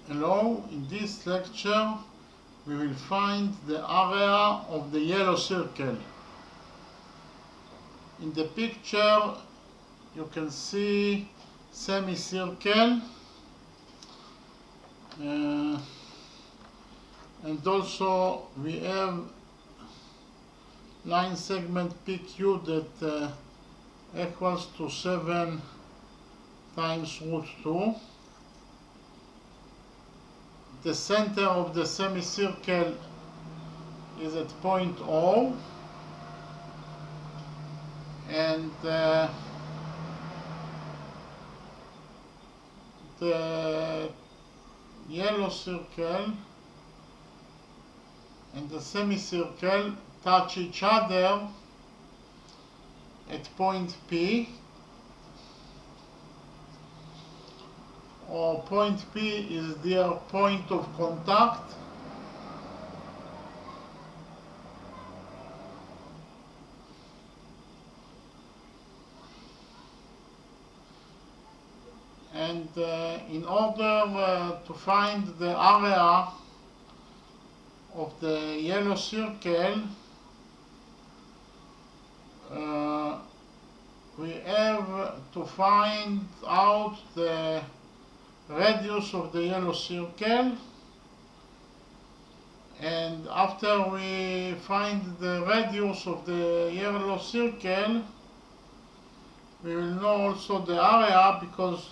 Hello, in this lecture we will find the area of the yellow circle. In the picture you can see semicircle and also we have line segment PQ that equals to 7 times root 2. The center of the semicircle is at point O, and the yellow circle and the semicircle touch each other at point P, or point P is their point of contact, and in order to find the area of the yellow circle, we have to find out the radius of the yellow circle, and after we find the radius of the yellow circle we will know also the area, because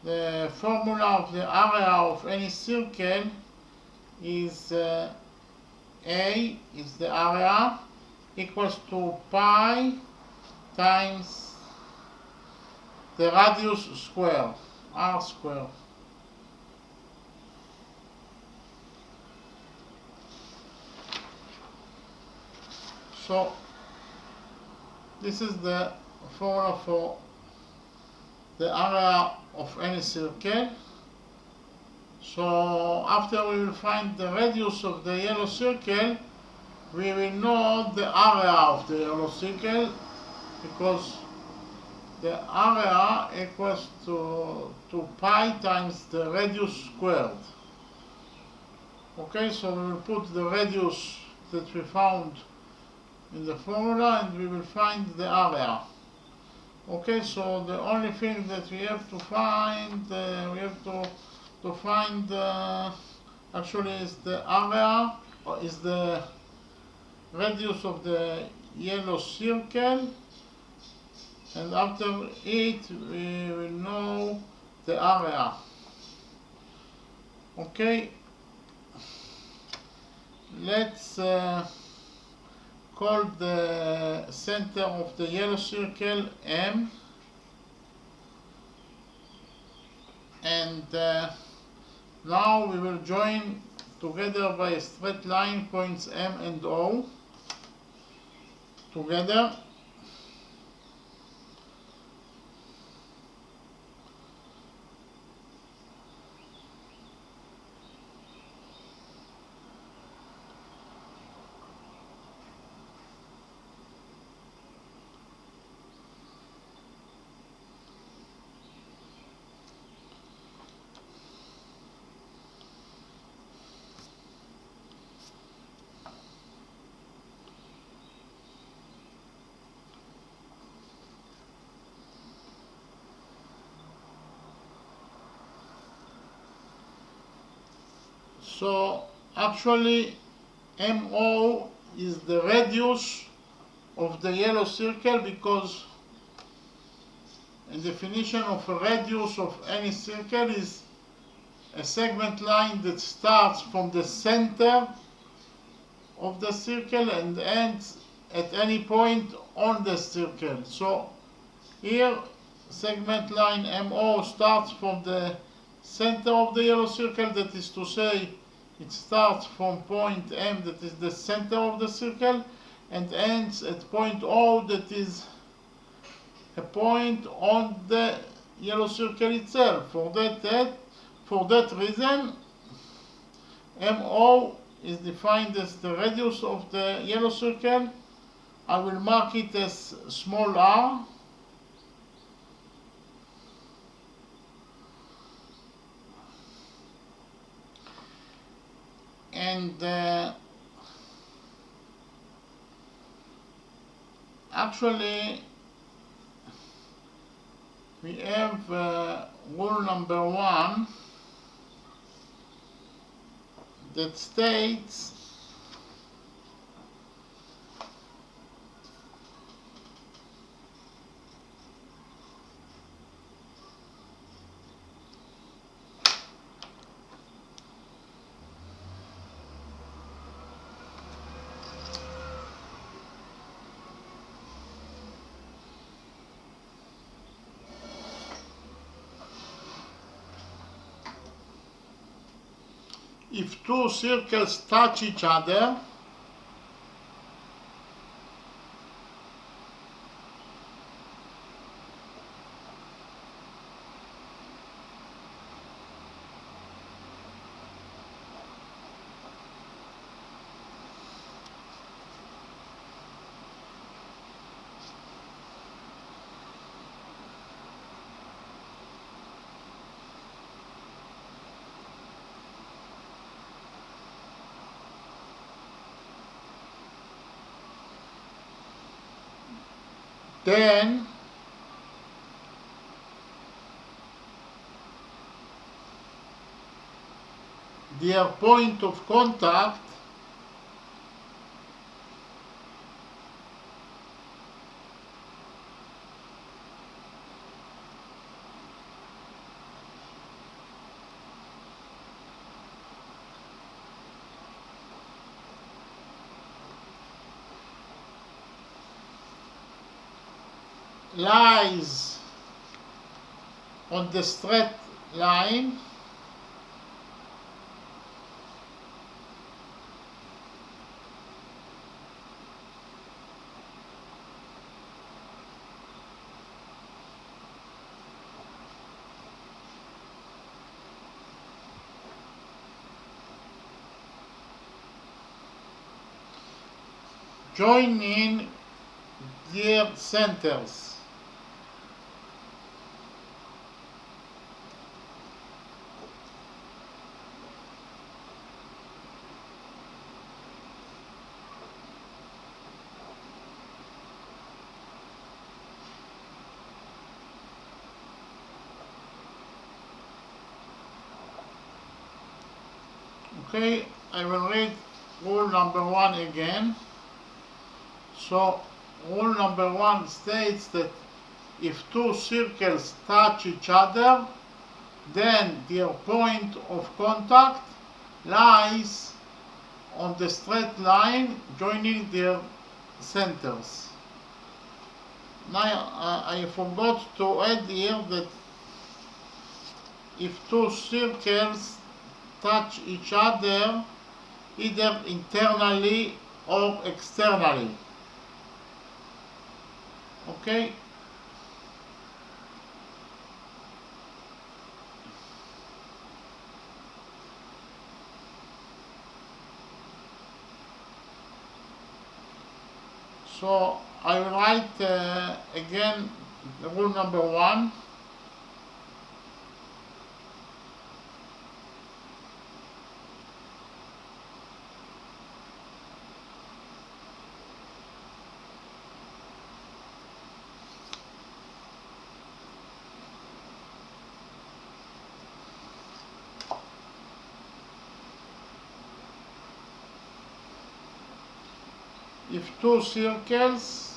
the formula of the area of any circle is A is the area equals to pi times the radius square, r square. So this is the formula for the area of any circle. So after we will find the radius of the yellow circle, we will know the area of the yellow circle, because the area equals to pi times the radius squared. Okay, so we will put the radius that we found in the formula and we will find the area. Okay, so the only thing that we have to find, actually is the area, or is the radius of the yellow circle, and after it we will know the area. Okay, let's call the center of the yellow circle M, and now we will join together by a straight line points M and O together. So actually MO is the radius of the yellow circle, because a definition of a radius of any circle is a segment line that starts from the center of the circle and ends at any point on the circle. So here segment line MO starts from the center of the yellow circle, that is to say it starts from point M, that is the center of the circle, and ends at point O, that is a point on the yellow circle itself. For that reason, MO is defined as the radius of the yellow circle. I will mark it as small r, and actually we have rule number 1 that states if two circles touch each other, then their point of contact lies on the straight line joining their centers. Okay, I will read rule number 1 again. So, rule number 1 states that if two circles touch each other, then their point of contact lies on the straight line joining their centers. Now, I forgot to add here that if two circles touch each other either internally or externally. Okay? So I will write again the rule number 1. If two circles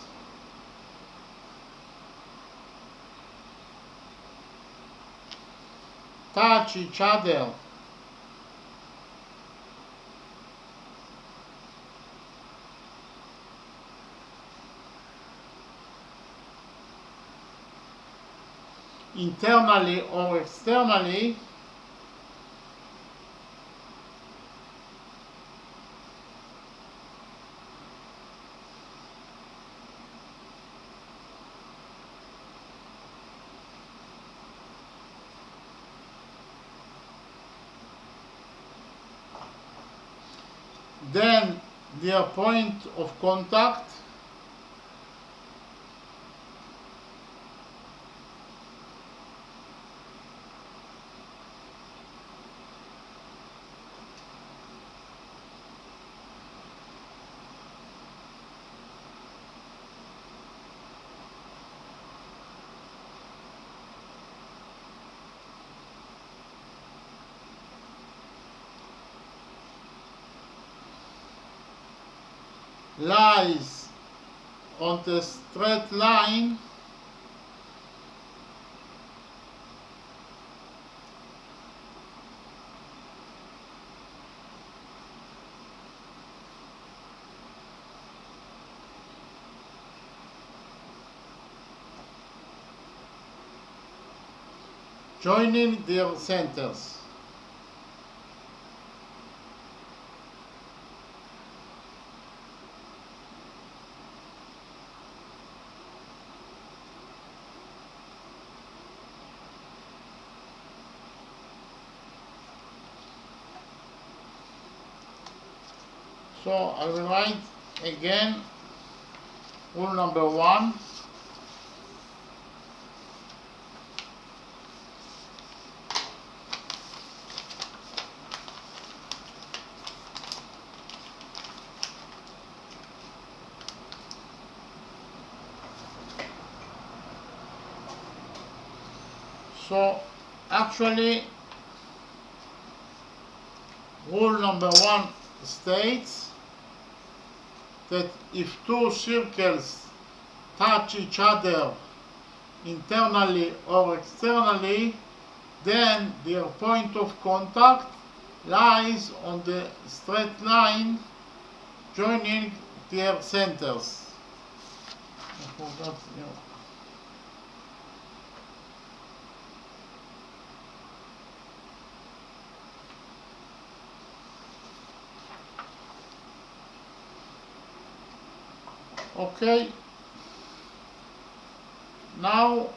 touch each other internally or externally, then their point of contact lies on the straight line joining their centers. So I will write again rule number 1. So actually rule number 1 states that if two circles touch each other internally or externally, then their point of contact lies on the straight line joining their centers. I forgot, Okay, now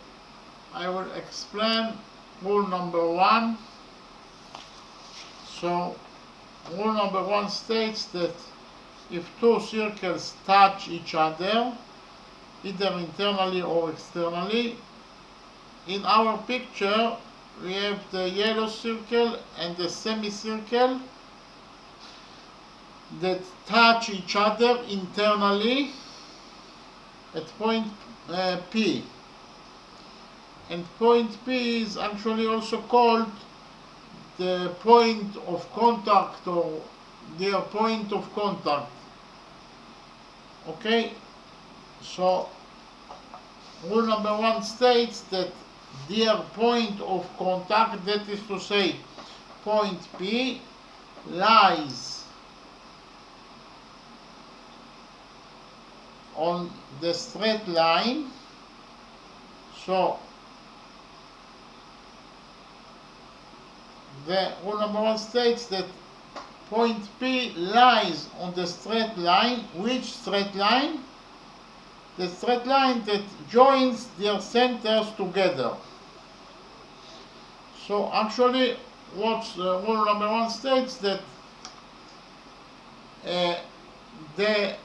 I will explain rule number 1. So rule number 1 states that if two circles touch each other, either internally or externally, in our picture we have the yellow circle and the semicircle that touch each other internally at point P. And point P is actually also called the point of contact or their point of contact. Okay, so rule number 1 states that their point of contact, that is to say point P, lies on the straight line. So the rule number 1 states that point P lies on the straight line. Which straight line? The straight line that joins their centers together. So actually what rule number 1 states that the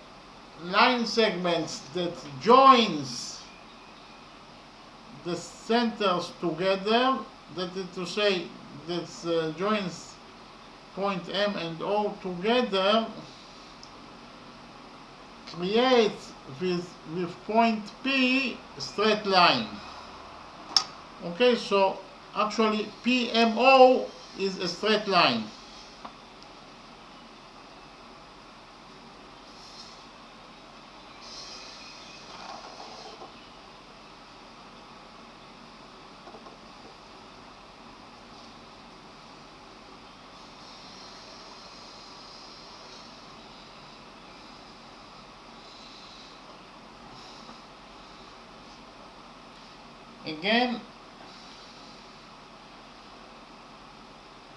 line segments that joins the centers together, that is to say that joins point M and O together, creates with point P straight line. Okay, so actually PMO is a straight line. Again,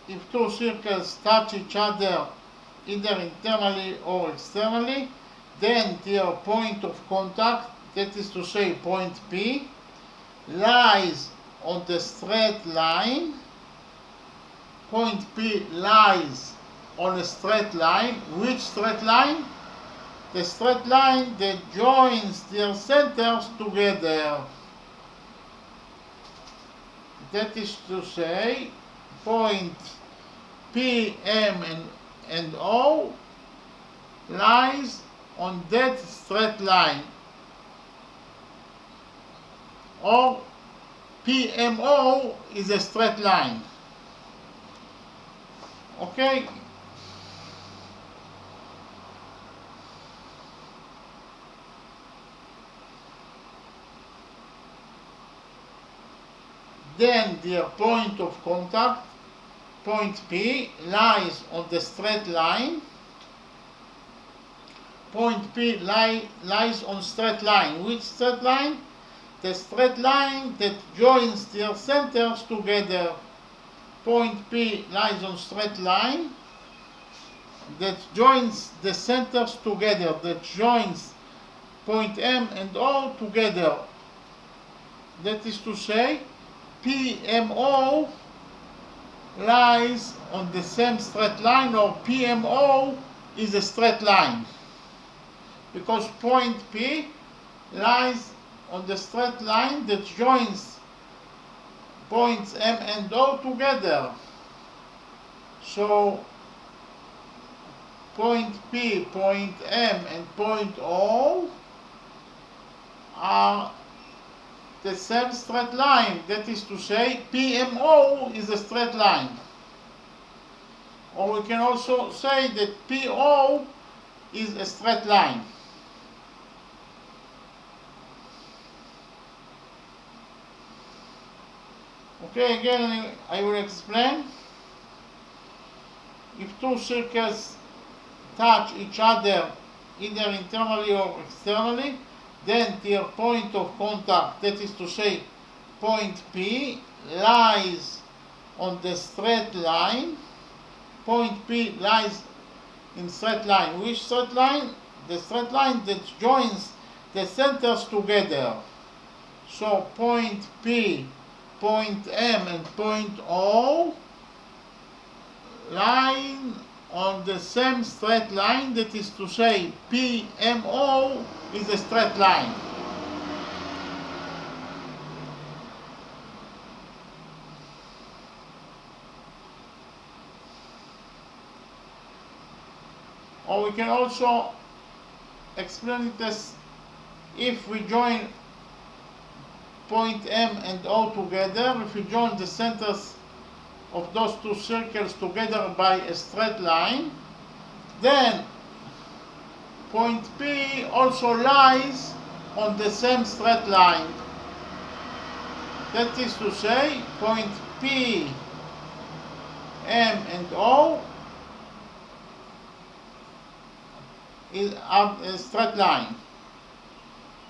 if two circles touch each other either internally or externally, then their point of contact, that is to say point P, lies on the straight line. Point P lies on a straight line. Which straight line? The straight line that joins their centers together. That is to say, point P, M and O lies on that straight line, or PMO is a straight line. Okay? Then their point of contact, point P, lies on the straight line. Point P lies on straight line. Which straight line? The straight line that joins their centers together. Point P lies on straight line that joins the centers together, that joins point M and O together. That is to say, PMO lies on the same straight line, or PMO is a straight line, because point P lies on the straight line that joins points M and O together. So point P, point M, and point O are the same straight line. That is to say, PMO is a straight line. Or we can also say that PO is a straight line. Okay, again I will explain. If two circles touch each other either internally or externally, then their point of contact, that is to say point P, lies on the straight line. Point P lies in straight line. Which straight line? The straight line that joins the centers together. So point P, point M, and point O lie on the same straight line. That is to say, PMO is a straight line. Or we can also explain it as if we join point M and O together, if we join the centers of those two circles together by a straight line, then point P also lies on the same straight line. That is to say, point P, M, and O is a straight line.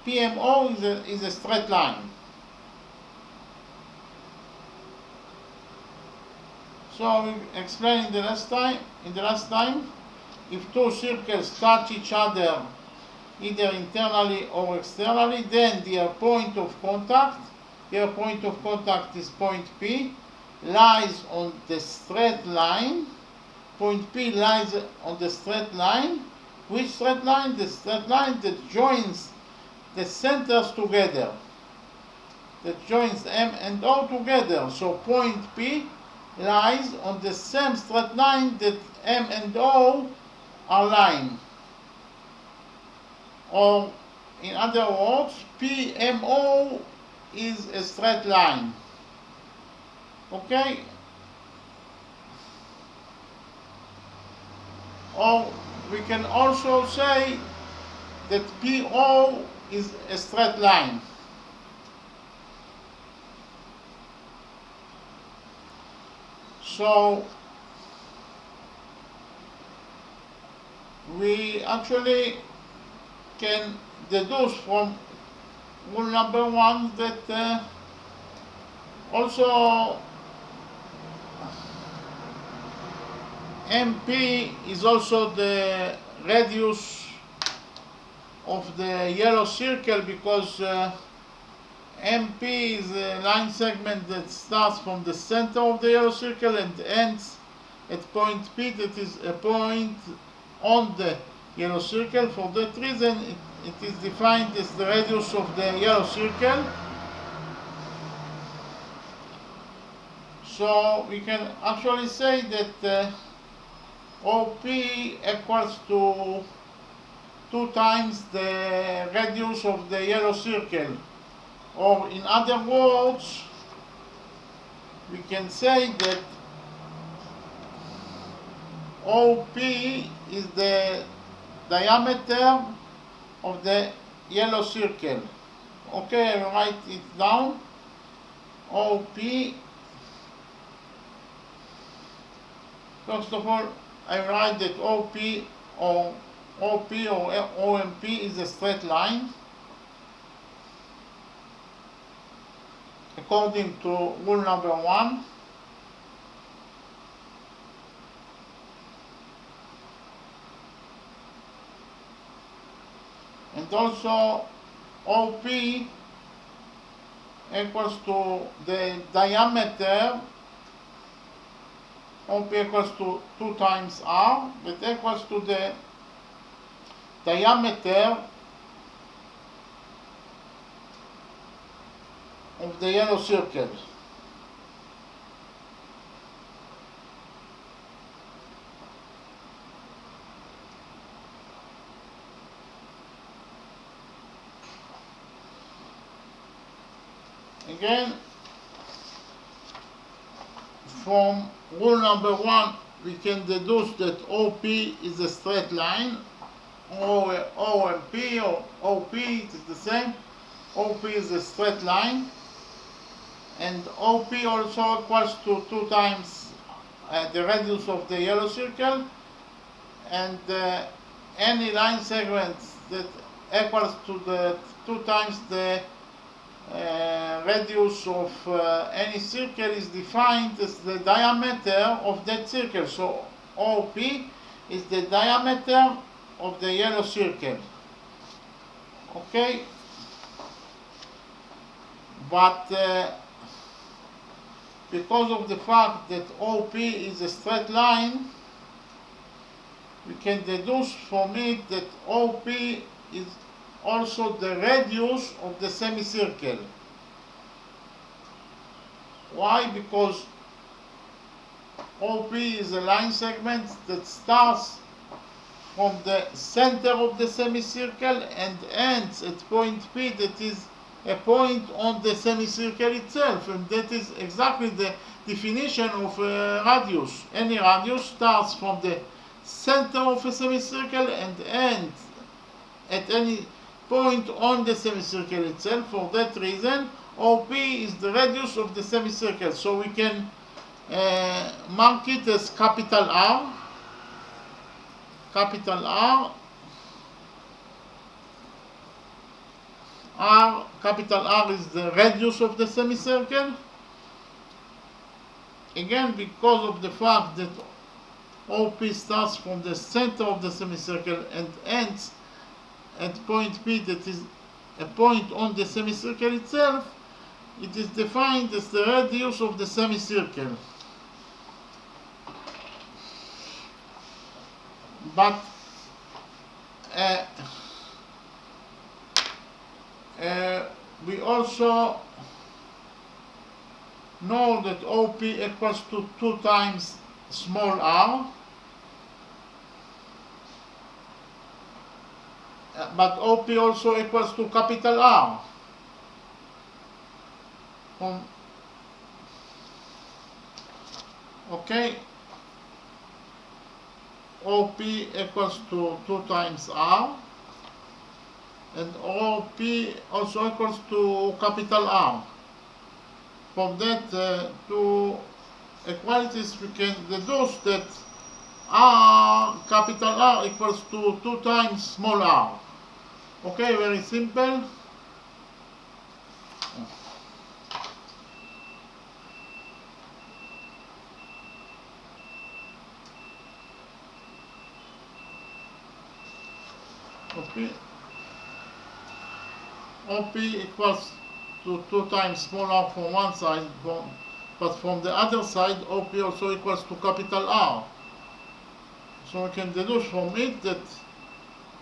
PMO is a straight line. So we explained in the last time, if two circles touch each other either internally or externally, then their point of contact is point P, lies on the straight line. Point P lies on the straight line. Which straight line? The straight line that joins the centers together, that joins M and O together. So point P lies on the same straight line that M and O are lying. Or in other words, PMO is a straight line. Okay? Or we can also say that PO is a straight line. So we actually can deduce from rule number 1 that also MP is also the radius of the yellow circle, because MP is a line segment that starts from the center of the yellow circle and ends at point P, that is a point on the yellow circle. For that reason, it is defined as the radius of the yellow circle. So we can actually say that OP equals to 2 times the radius of the yellow circle. Or in other words, we can say that OP is the diameter of the yellow circle. Okay, I write it down. OP, first of all, I write that OP or OMP is a straight line according to rule number 1. And also OP equals to the diameter. OP equals to 2 times R, that equals to the diameter of the yellow circle. Again, from rule number 1, we can deduce that OP is a straight line, or OMP or OP, it is the same. OP is a straight line, and OP also equals to 2 times the radius of the yellow circle, and any line segment that equals to the 2 times the radius of any circle is defined as the diameter of that circle. So OP is the diameter of the yellow circle. Okay? But because of the fact that OP is a straight line, we can deduce from it that OP is also the radius of the semicircle. Why? Because OP is a line segment that starts from the center of the semicircle and ends at point P, that is a point on the semicircle itself, and that is exactly the definition of a radius. Any radius starts from the center of a semicircle and ends at any point on the semicircle itself. For that reason, OP is the radius of the semicircle. So we can mark it as capital R. Capital R. Capital R is the radius of the semicircle. Again, because of the fact that OP starts from the center of the semicircle and ends at point P, that is a point on the semicircle itself, it is defined as the radius of the semicircle. But we also know that OP equals to 2 times small r, but OP also equals to capital R. Okay, OP equals to 2 times R, and OP also equals to capital R. From that two equalities, we can deduce that capital R equals to 2 times small r. Okay, very simple. Okay. OP equals to 2 times small r from one side, but from the other side, OP also equals to capital R. So we can deduce from it that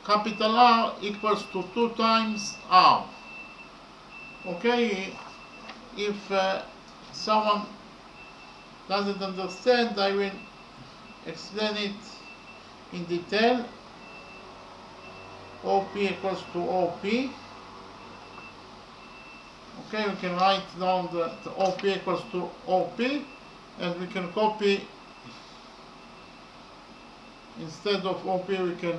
capital R equals to 2 times R. Okay, if someone doesn't understand, I will explain it in detail. OP equals to OP. Okay, we can write down the OP equals to OP, and we can copy, instead of OP we can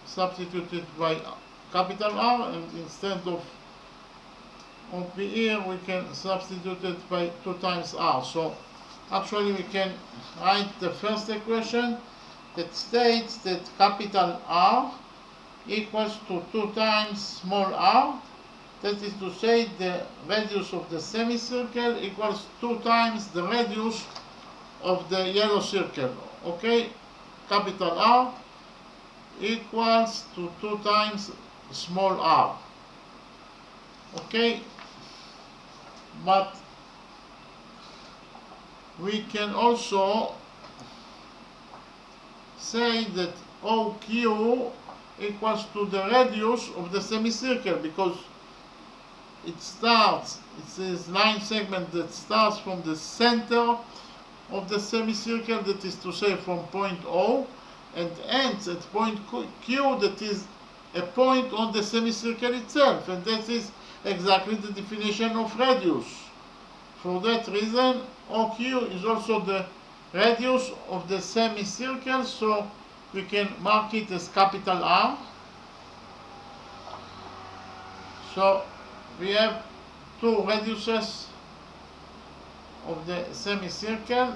substitute it by capital R, and instead of of here we can substitute it by 2 times r. So actually we can write the first equation that states that capital R equals to 2 times small r. That is to say, the radius of the semicircle equals 2 times the radius of the yellow circle. Okay, capital R equals to 2 times small r. Okay, but we can also say that OQ equals to the radius of the semicircle, because it's this line segment that starts from the center of the semicircle, that is to say from point O, and ends at point Q, that is a point on the semicircle itself, and that is exactly the definition of radius. For that reason, OQ is also the radius of the semicircle, so we can mark it as capital R. So we have two radiuses of the semicircle.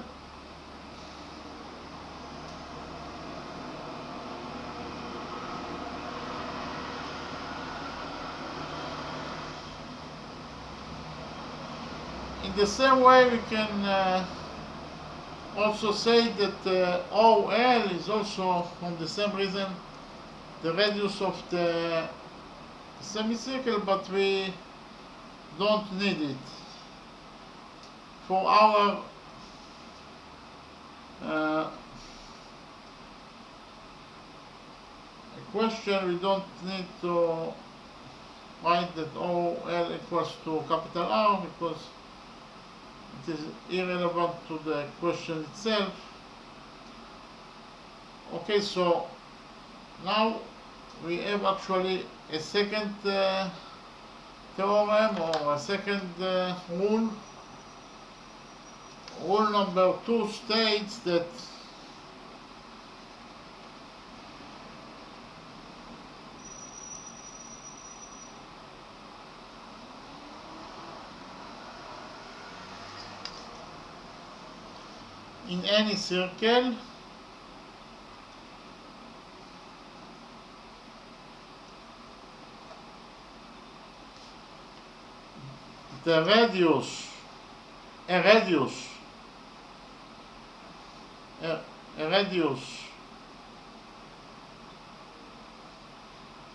In the same way, we can also say that OL is also, from the same reason, the radius of the semicircle, but we don't need it. For our equation, we don't need to write that OL equals to capital R, because it is irrelevant to the question itself. Okay, so now we have actually a second theorem, or a second rule. Rule number 2 states that in any circle, the radius, a radius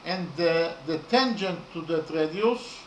and the tangent to that radius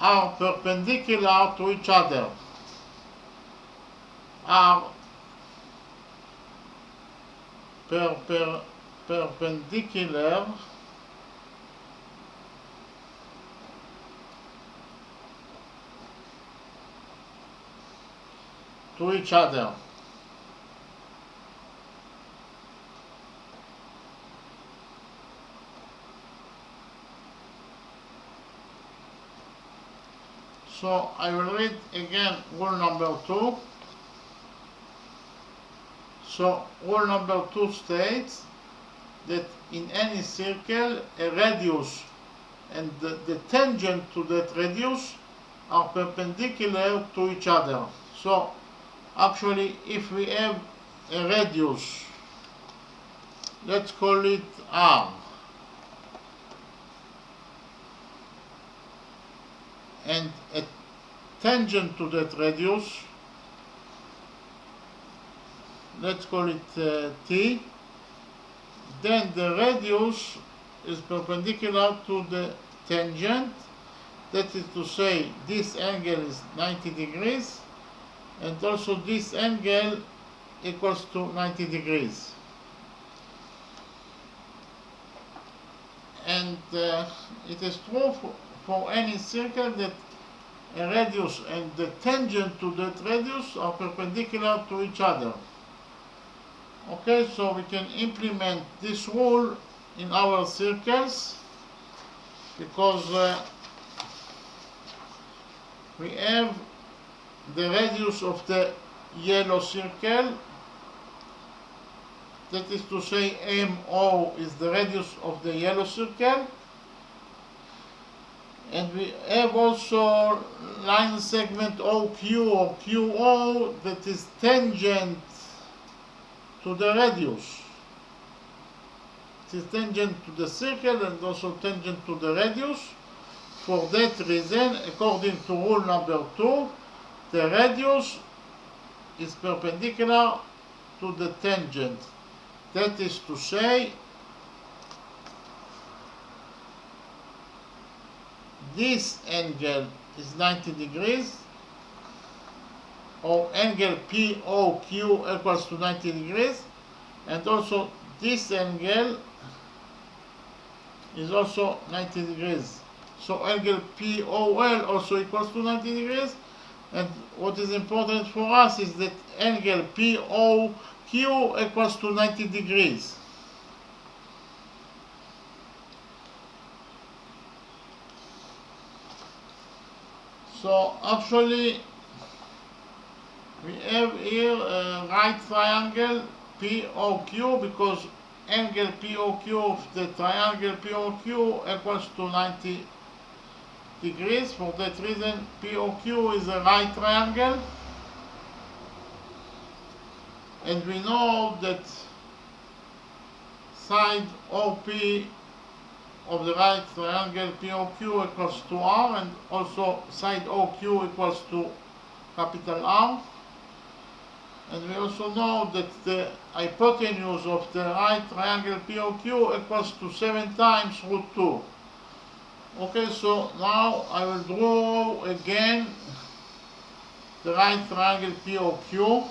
are perpendicular to each other. Are perpendicular to each other. So I will read again rule number 2. So rule number 2 states that in any circle, a radius and the tangent to that radius are perpendicular to each other. So actually, if we have a radius, let's call it R, and a tangent to that radius, let's call it T, then the radius is perpendicular to the tangent. That is to say, this angle is 90 degrees, and also this angle equals to 90 degrees. And it is true for any circle that a radius and the tangent to that radius are perpendicular to each other. Okay, so we can implement this rule in our circles because we have the radius of the yellow circle, that is to say MO is the radius of the yellow circle, and we have also line segment OQ or QO that is tangent to the radius. It is tangent to the circle and also tangent to the radius. For that reason, according to rule number 2, the radius is perpendicular to the tangent. That is to say, this angle is 90 degrees, or angle POQ equals to 90 degrees, and also this angle is also 90 degrees. So angle POL also equals to 90 degrees, and what is important for us is that angle POQ equals to 90 degrees. So actually we have here a right triangle POQ because angle POQ of the triangle POQ equals to 90 degrees. For that reason, POQ is a right triangle, and we know that side OP of the right triangle POQ equals to R, and also side OQ equals to capital R. And we also know that the hypotenuse of the right triangle POQ equals to 7 times root 2. Okay, so now I will draw again the right triangle POQ.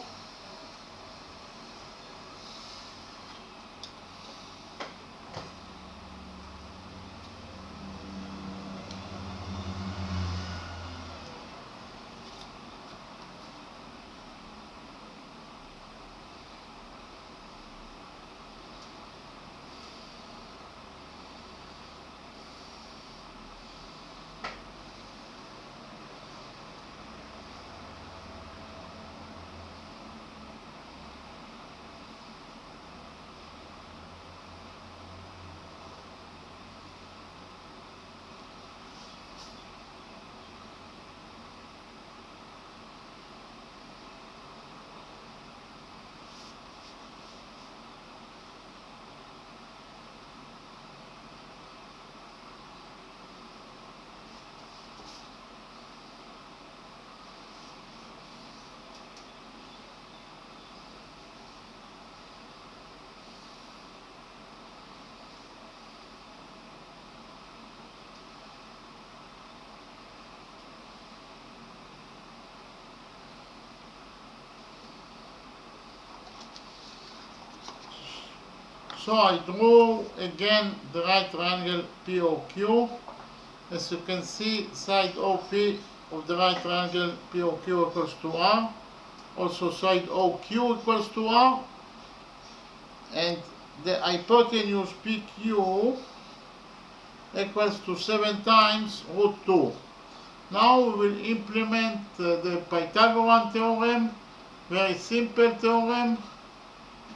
So I draw again the right triangle POQ. As you can see, side OP of the right triangle POQ equals to R. Also side OQ equals to R. And the hypotenuse PQ equals to 7 times root 2. Now we will implement the Pythagorean theorem, very simple theorem,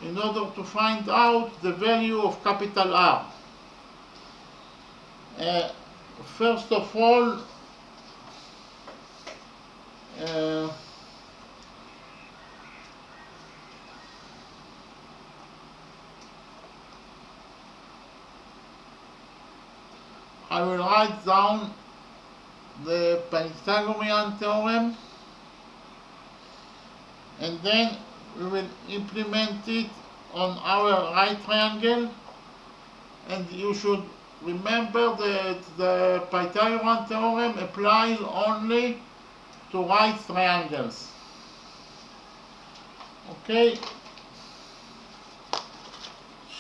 in order to find out the value of capital R. First of all, I will write down the Pythagorean theorem, and then we will implement it on our right triangle. And you should remember that the Pythagorean theorem applies only to right triangles. Okay,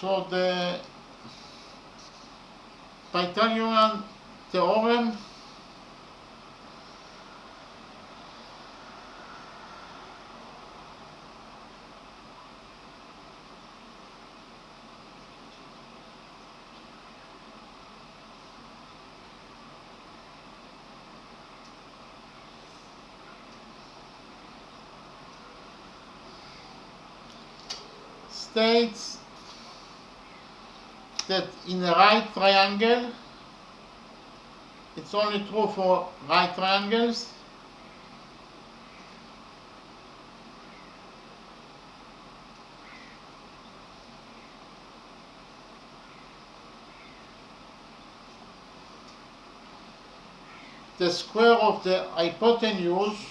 so the Pythagorean theorem states that in a right triangle, it's only true for right triangles, the square of the hypotenuse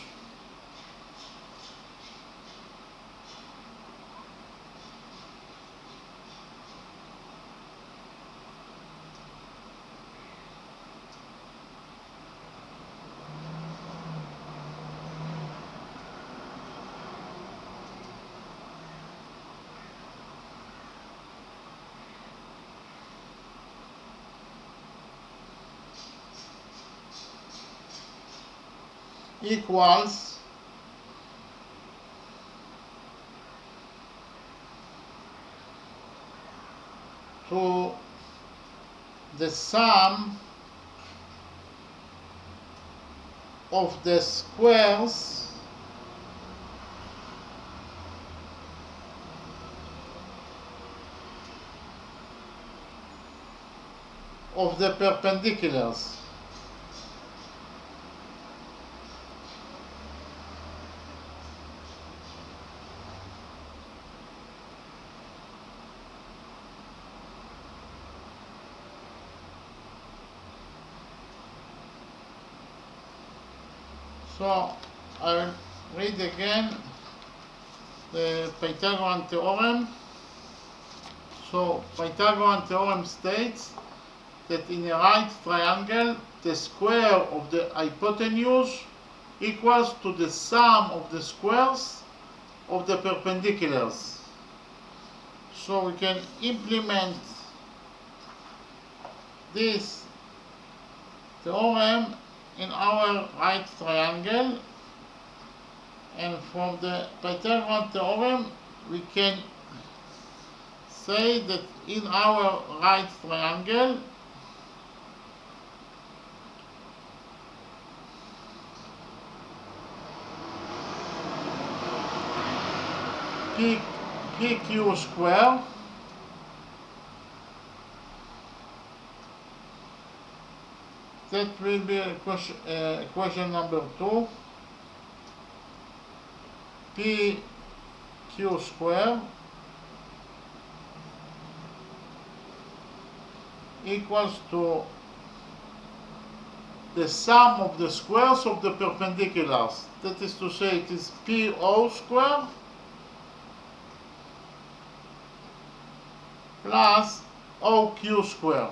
equals to the sum of the squares of the perpendiculars. So I'll read again the Pythagorean theorem. So Pythagorean theorem states that in a right triangle, the square of the hypotenuse equals to the sum of the squares of the perpendiculars. So we can implement this theorem in our right triangle, and from the Pythagorean theorem we can say that in our right triangle PQ square that will be equation number 2. PQ square equals to the sum of the squares of the perpendiculars. That is to say, it is PO square plus OQ square.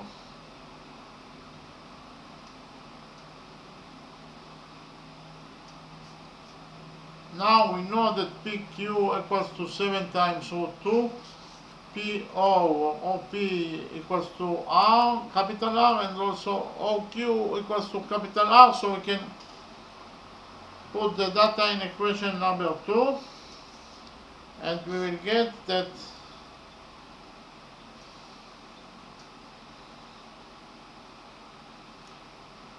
Now we know that PQ equals to 7 times root 2, PO or OP equals to R, capital R, and also OQ equals to capital R, so we can put the data in equation number 2, and we will get that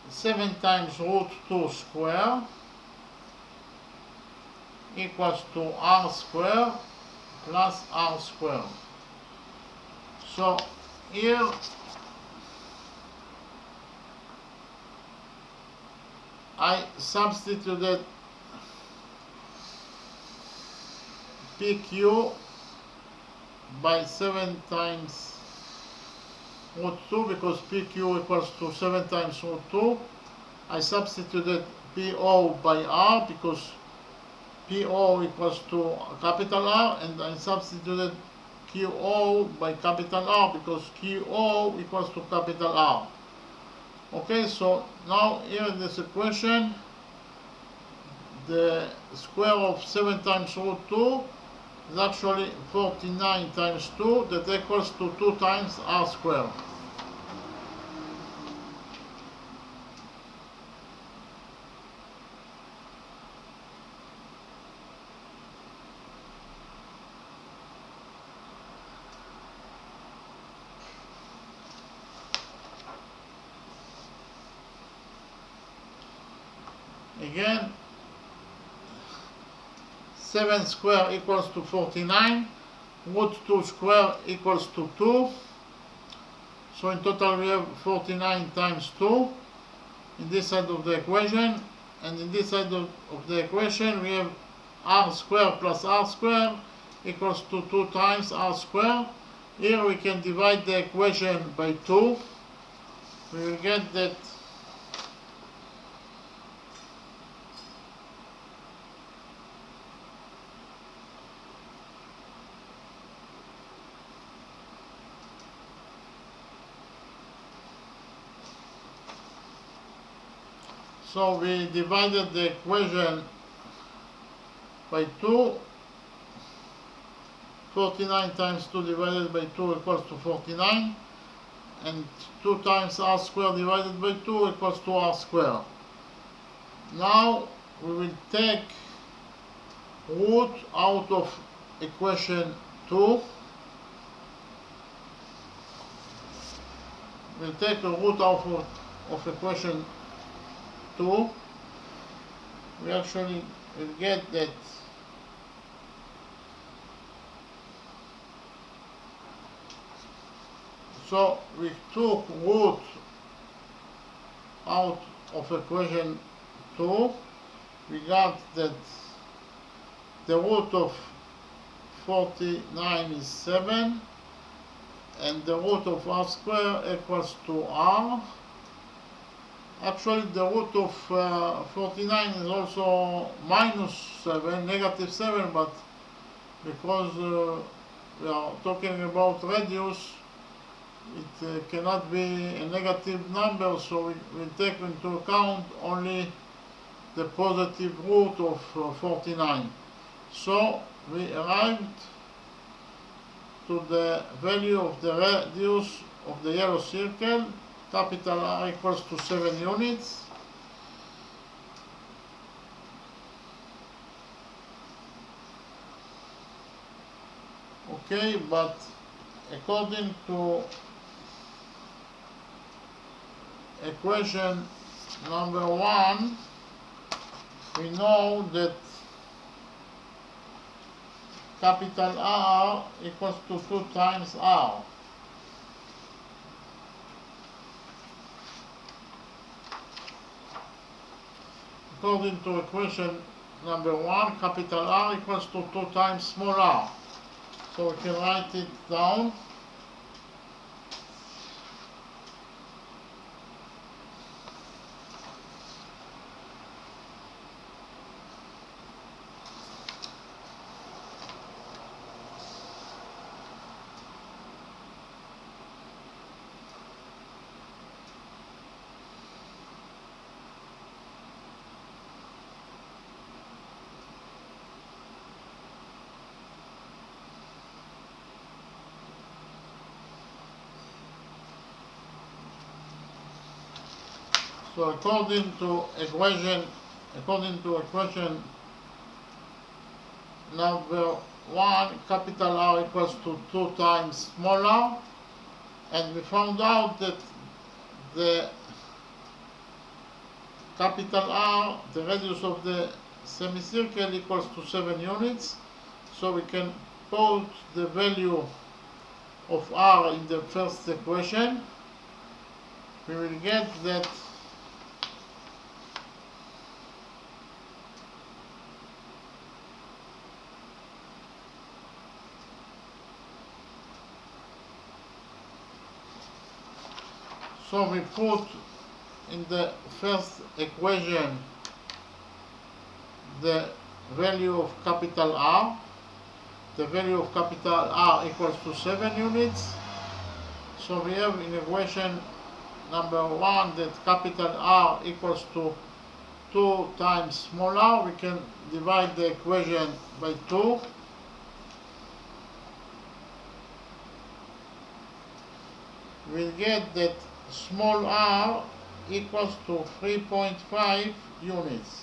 seven times root 2 square equals to R square plus R square. So here I substituted PQ by 7 times root 2 because PQ equals to 7 times root 2. I substituted PO by R because PO equals to capital R, and I substituted QO by capital R because QO equals to capital R. Okay, so now here in this equation, the square of 7 times root 2 is actually 49 times 2, that equals to 2 times R square. Again, 7 square equals to 49, root 2 square equals to 2. So in total we have 49 times 2 in this side of the equation, and in this side of the equation we have r square plus r square equals to 2 times r square. Here we can divide the equation by 2. We will get that so we divided the equation by 2. 49 times 2 divided by 2 equals to 49, and 2 times r square divided by 2 equals to r square. Now we will take root out of equation 2. We'll take a root out of equation 2. We actually will get that so we took root out of equation 2. We got that the root of 49 is 7, and the root of r square equals to r. Actually the root of 49 is also minus 7, negative 7, but because we are talking about radius, it cannot be a negative number, so we will take into account only the positive root of 49. So we arrived to the value of the radius of the yellow circle. Capital R equals to 7 units. Okay, but according to equation number 1, we know that capital R equals to 2 times R. According to equation number 1, capital R equals to 2 times small r. So we can write it down. So according to equation number 1, capital R equals to 2 times small r, and we found out that the capital R, the radius of the semicircle, equals to 7 units. So we can put the value of R in the first equation. We will get that so we put in the first equation the value of capital R. The value of capital R equals to 7 units. So we have in equation number 1 that capital R equals to 2 times small r. We can divide the equation by 2. We'll get that small r equals to 3.5 units.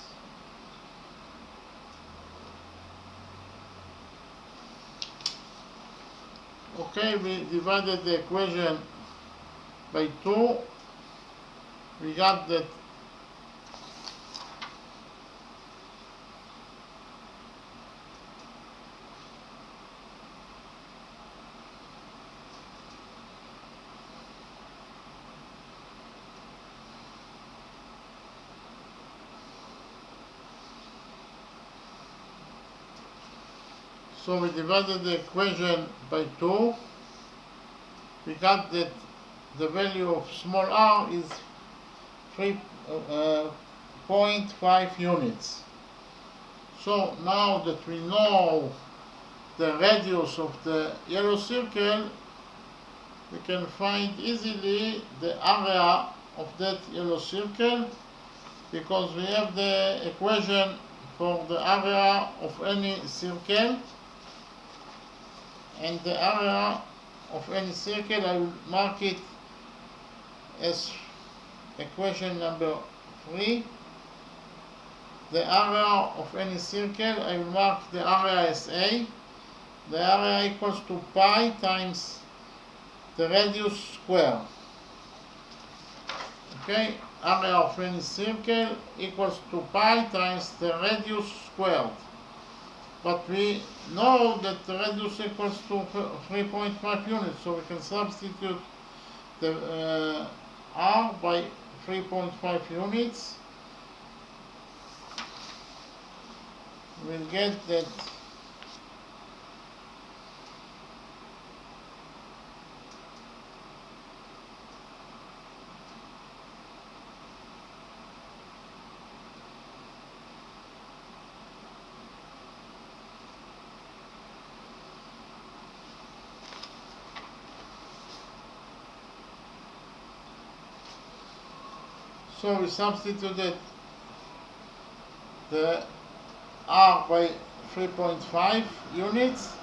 Okay, we divided the equation by 2. We got that So we divided the equation by 2. We got that the value of small r is 3.5 units. So now that we know the radius of the yellow circle, we can find easily the area of that yellow circle, because we have the equation for the area of any circle, and the area of any circle, I will mark it as equation number 3. The area of any circle, I will mark the area as A. The area equals to pi times the radius square. Okay, area of any circle equals to pi times the radius squared. But we know that the radius equals to 3.5 units, so we can substitute the r by 3.5 units. We'll get that so we substituted the r by 3.5 units.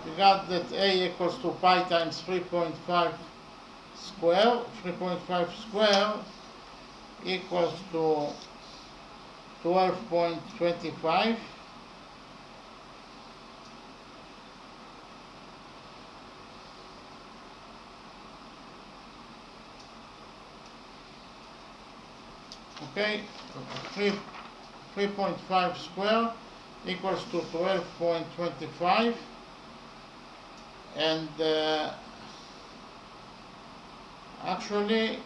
We got that a equals to pi times 3.5 square. 3.5 square equals to 12.25. Okay, 3.5 square equals to 12.25, and actually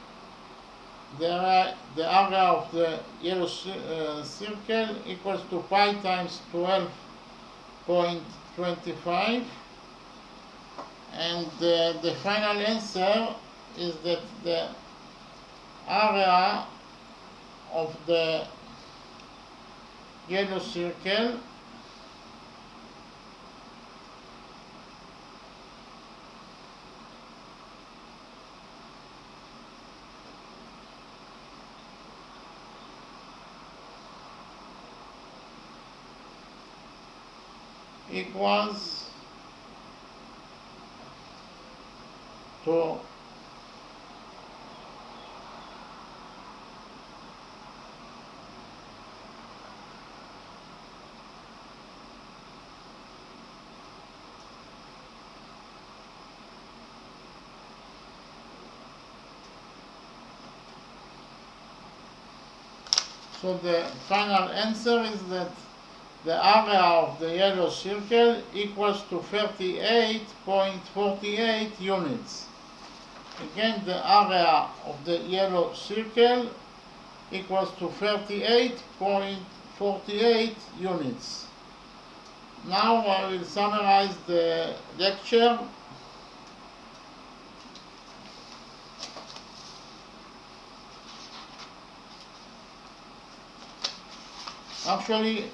the area of the yellow circle equals to pi times 12.25, and the final answer is that the area of the yellow circle equals to so the final answer is that the area of the yellow circle equals to 38.48 units. Again, the area of the yellow circle equals to 38.48 units. Now I will summarize the lecture. Actually,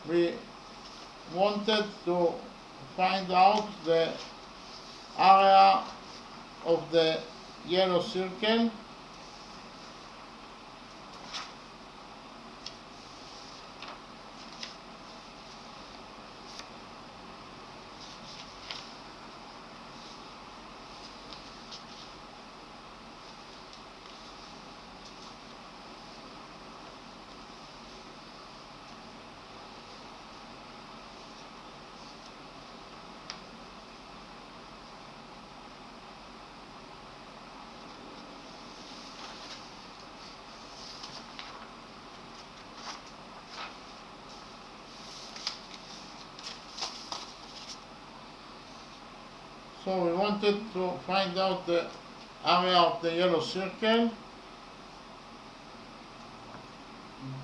we wanted to find out the area of the yellow circle. So we wanted to find out the area of the yellow circle.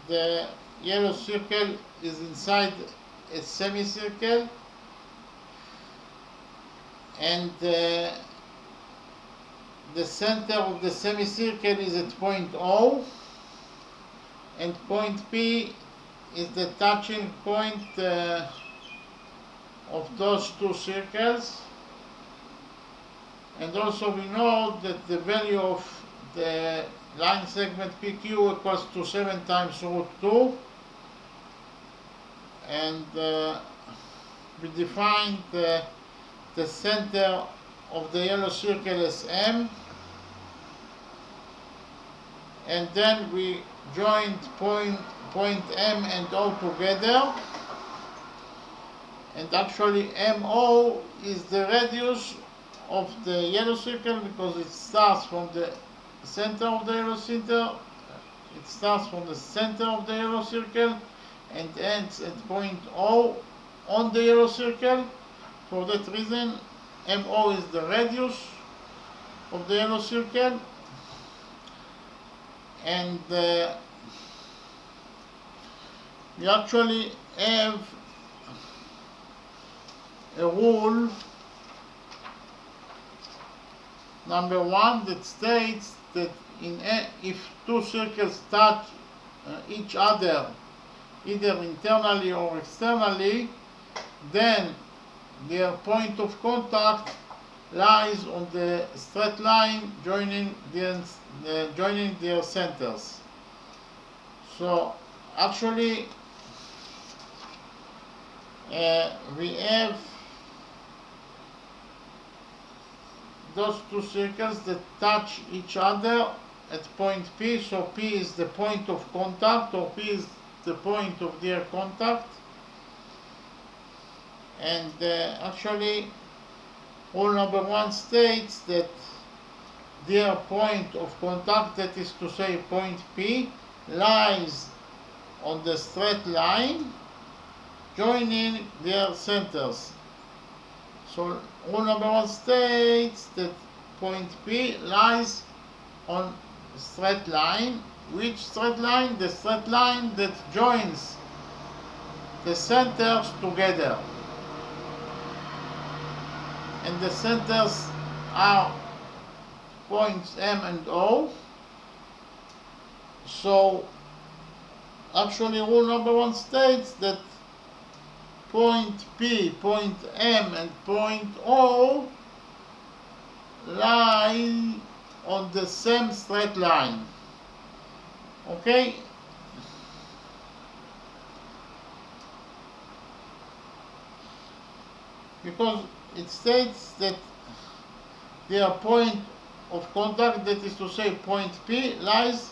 The yellow circle is inside a semicircle, and the center of the semicircle is at point O, and point P is the touching point of those two circles. And also we know that the value of the line segment PQ equals to 7 times root 2, and we defined the center of the yellow circle as M, and then we joined point M and O together, and actually MO is the radius of the yellow circle because it starts from the center of the yellow circle. It starts from the center of the yellow circle and ends at point O on the yellow circle. For that reason, MO is the radius of the yellow circle, and we actually have a rule number 1 that states that if two circles touch each other either internally or externally, then their point of contact lies on the straight line joining their centers. So actually we have those two circles that touch each other at point P. So P is the point of contact, or P is the point of their contact. And actually rule number 1 states that their point of contact, that is to say point P, lies on the straight line joining their centers. So rule number 1 states that point P lies on straight line. Which straight line? The straight line that joins the centers together. And the centers are points M and O. So actually rule number 1 states that point P, point M, and point O lie on the same straight line. Okay? Because it states that their point of contact, that is to say point P, lies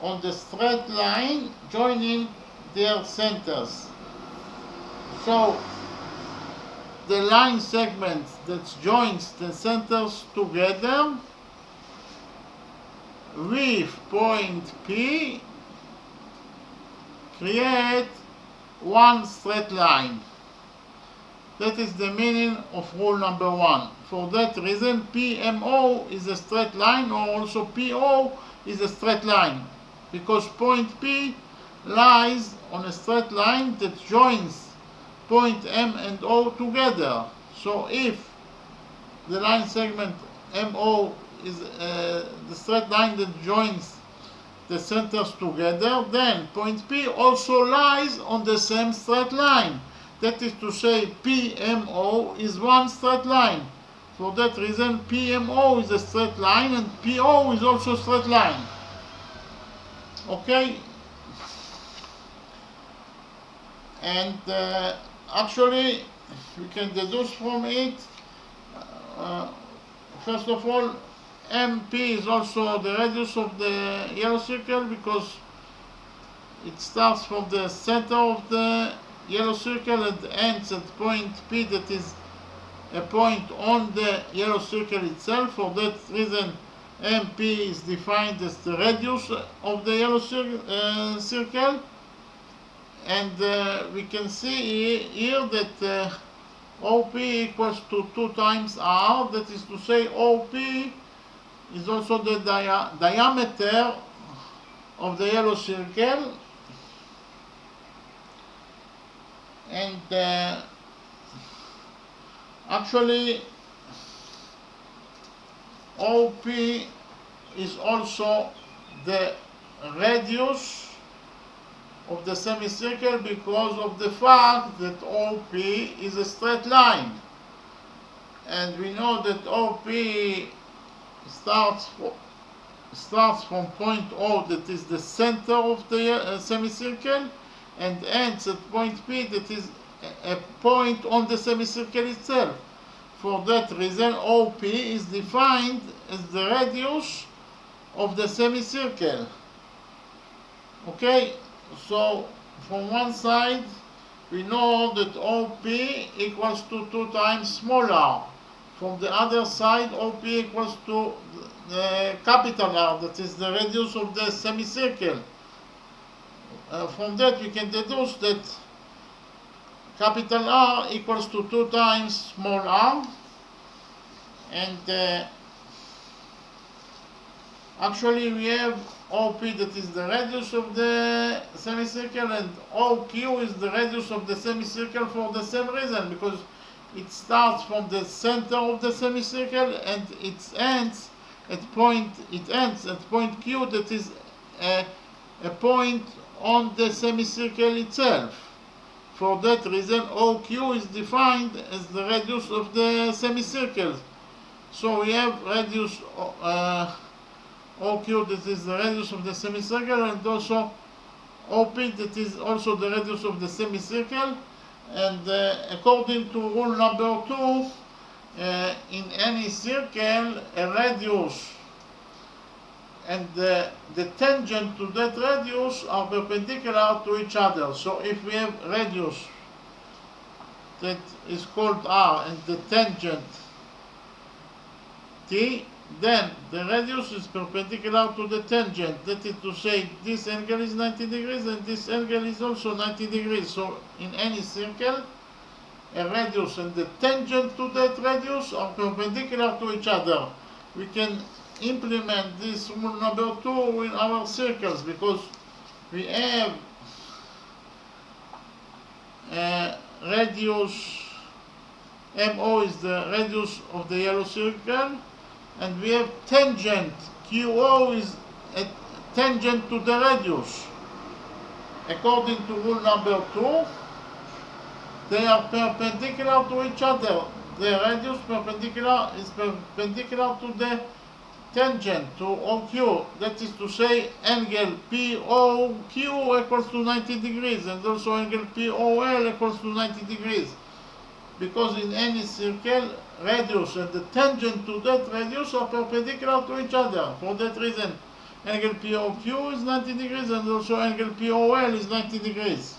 on the straight line joining their centers. So the line segment that joins the centers together with point P create one straight line. That is the meaning of rule number 1. For that reason, PMO is a straight line, or also PO is a straight line, because point P lies on a straight line that joins point M and O together. So if the line segment MO is the straight line that joins the centers together, then point P also lies on the same straight line. That is to say, PMO is one straight line. For that reason, PMO is a straight line and PO is also a straight line. Okay? And actually, we can deduce from it, first of all, MP is also the radius of the yellow circle, because it starts from the center of the yellow circle and ends at point P, that is a point on the yellow circle itself. For that reason, MP is defined as the radius of the yellow circle. And we can see here that OP equals to 2 times R. That is to say, OP is also the diameter of the yellow circle. And actually OP is also the radius of the semicircle because of the fact that OP is a straight line, and we know that OP starts from point O, that is the center of the semicircle, and ends at point P, that is a point on the semicircle itself. For that reason, OP is defined as the radius of the semicircle. Okay, so from one side we know that OP equals to 2 times small r. From the other side, OP equals to the capital R, that is the radius of the semicircle. From that we can deduce that capital R equals to 2 times small r, and actually we have OP, that is the radius of the semicircle, and OQ is the radius of the semicircle for the same reason, because it starts from the center of the semicircle and it ends at point Q, that is a point on the semicircle itself. For that reason, OQ is defined as the radius of the semicircle. So we have radius OQ, that is the radius of the semicircle, and also OP, that is also the radius of the semicircle. And according to rule number 2, in any circle, a radius and the tangent to that radius are perpendicular to each other. So if we have radius that is called R and the tangent T, then the radius is perpendicular to the tangent. That is to say, this angle is 90 degrees and this angle is also 90 degrees. So in any circle, a radius and the tangent to that radius are perpendicular to each other. We can implement this rule number 2 in our circles, because we have radius MO is the radius of the yellow circle, and we have tangent QO is a tangent to the radius. According to rule number 2, they are perpendicular to each other. The radius is perpendicular to the tangent, to OQ. That is to say, angle POQ equals to 90 degrees, and also angle POL equals to 90 degrees. Because in any circle, radius and the tangent to that radius are perpendicular to each other. For that reason, angle POQ is 90 degrees and also angle POL is 90 degrees.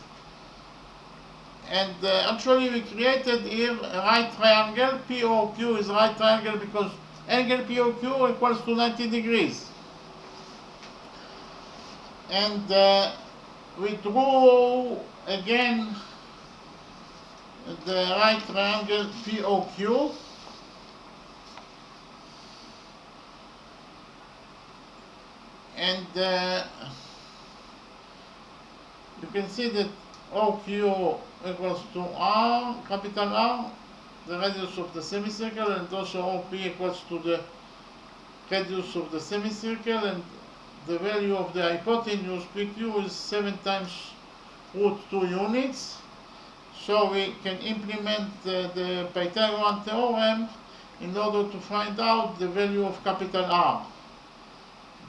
And actually we created here a right triangle. POQ is right triangle because angle POQ equals to 90 degrees. And we drew again the right triangle POQ. And you can see that OQ equals to R, capital R, the radius of the semicircle, and also OP equals to the radius of the semicircle, and the value of the hypotenuse PQ is 7 times root 2 units. So we can implement the Pythagorean theorem in order to find out the value of capital R.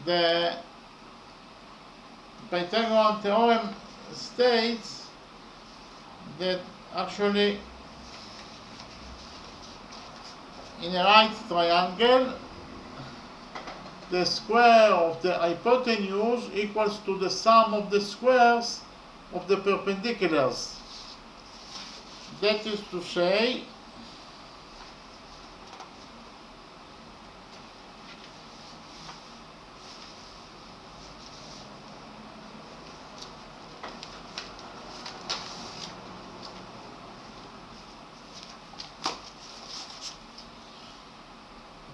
The Pythagorean theorem states that actually in a right triangle, the square of the hypotenuse equals to the sum of the squares of the perpendiculars. That is to say,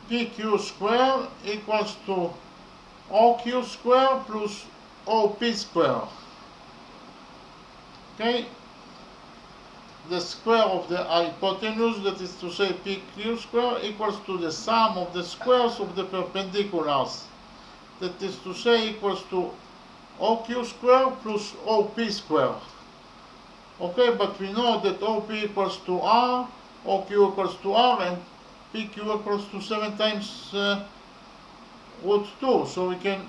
PQ square equals to OQ square plus OP square. Okay? the square of the hypotenuse, that is to say PQ square, equals to the sum of the squares of the perpendiculars, that is to say equals to OQ square plus OP square. Okay, but we know that OP equals to R, OQ equals to R, and PQ equals to 7 times root 2. So we can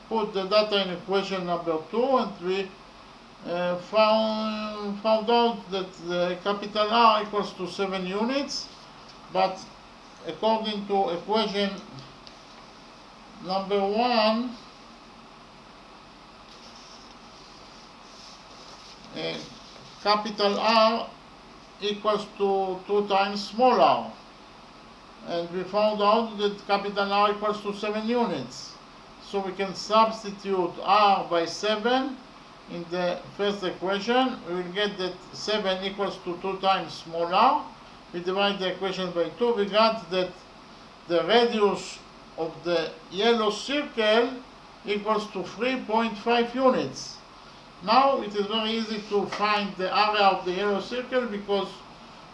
put the data in equation number 2, and we found out that the capital R equals to 7 units, but according to equation number 1, capital R equals to 2 times small r, and we found out that capital R equals to 7 units. So we can substitute R by 7 in the first equation. We will get that 7 equals to 2 times small r. We divide the equation by 2. We got that the radius of the yellow circle equals to 3.5 units. Now it is very easy to find the area of the yellow circle, because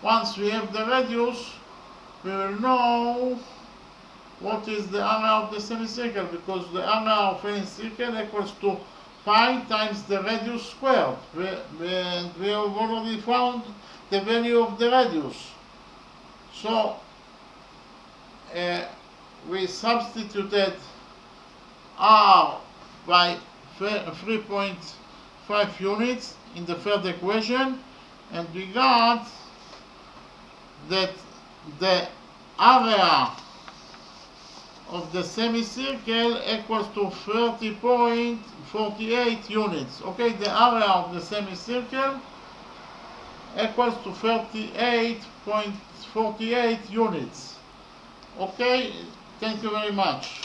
once we have the radius, we will know what is the area of the semicircle, because the area of any circle equals to pi times the radius squared. We have already found the value of the radius. So we substituted R by 3.5 units in the third equation, and we got that the area of the semicircle equals to 30.48 units. Okay, the area of the semicircle equals to 38.48 units. Okay, thank you very much.